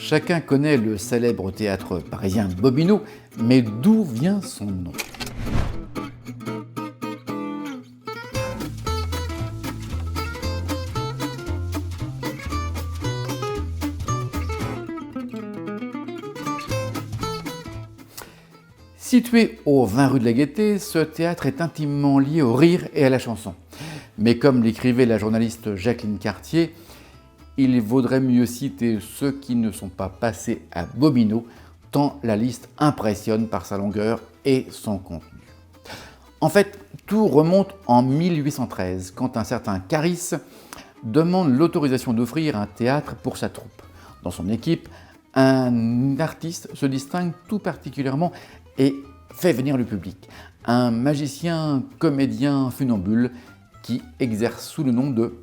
Chacun connaît le célèbre théâtre parisien Bobino, mais d'où vient son nom? Situé au 20 rue de la Gaîté, ce théâtre est intimement lié au rire et à la chanson. Mais comme l'écrivait la journaliste Jacqueline Cartier, il vaudrait mieux citer ceux qui ne sont pas passés à Bobino, tant la liste impressionne par sa longueur et son contenu. En fait, tout remonte en 1813, quand un certain Caris demande l'autorisation d'offrir un théâtre pour sa troupe. Dans son équipe, un artiste se distingue tout particulièrement et fait venir le public. Un magicien comédien funambule qui exerce sous le nom de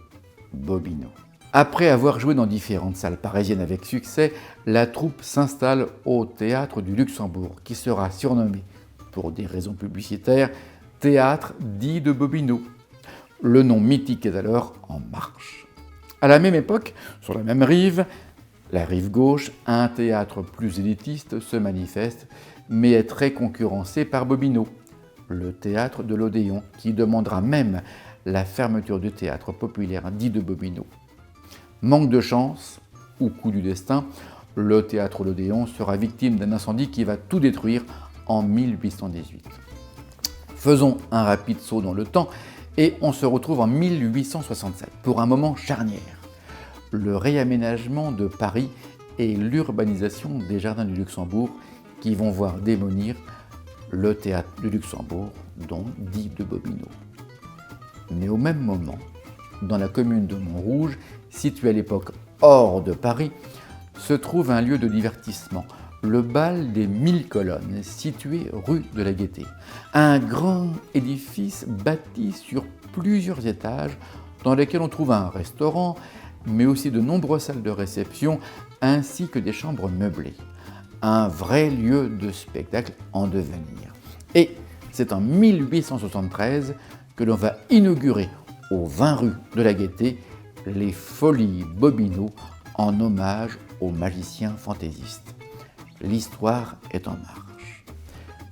Bobino. Après avoir joué dans différentes salles parisiennes avec succès, la troupe s'installe au Théâtre du Luxembourg, qui sera surnommé, pour des raisons publicitaires, Théâtre dit de Bobino. Le nom mythique est alors en marche. À la même époque, sur la même rive, la rive gauche, un théâtre plus élitiste se manifeste, mais est très concurrencé par Bobino, le théâtre de l'Odéon, qui demandera même la fermeture du théâtre populaire dit de Bobino. Manque de chance, ou coup du destin, le théâtre l'Odéon sera victime d'un incendie qui va tout détruire en 1818. Faisons un rapide saut dans le temps et on se retrouve en 1867 pour un moment charnière. Le réaménagement de Paris et l'urbanisation des jardins du Luxembourg qui vont voir démolir le théâtre du Luxembourg, dont dit de Bobino. Mais au même moment, dans la commune de Montrouge, située à l'époque hors de Paris, se trouve un lieu de divertissement, le bal des 1000 colonnes, situé rue de la Gaîté. Un grand édifice bâti sur plusieurs étages, dans lequel on trouve un restaurant, mais aussi de nombreuses salles de réception, ainsi que des chambres meublées. Un vrai lieu de spectacle en devenir. Et c'est en 1873 que l'on va inaugurer au 20 rue de la Gaîté les Folies Bobino en hommage aux magiciens fantaisistes. L'histoire est en marche.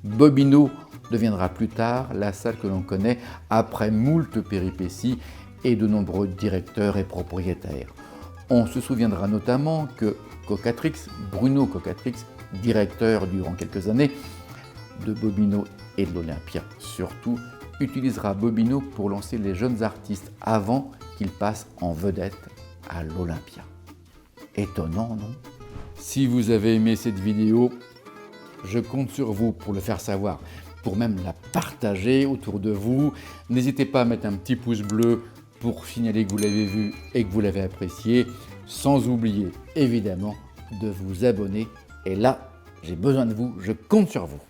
Bobino deviendra plus tard la salle que l'on connaît après moult péripéties et de nombreux directeurs et propriétaires. On se souviendra notamment que Cocatrix, Bruno Cocatrix, directeur durant quelques années de Bobino et de l'Olympia surtout, utilisera Bobino pour lancer les jeunes artistes avant qu'ils passent en vedette à l'Olympia. Étonnant, non? Si vous avez aimé cette vidéo, je compte sur vous pour le faire savoir, pour même la partager autour de vous. N'hésitez pas à mettre un petit pouce bleu pour signaler que vous l'avez vu et que vous l'avez apprécié, sans oublier évidemment de vous abonner. Et là, j'ai besoin de vous, je compte sur vous.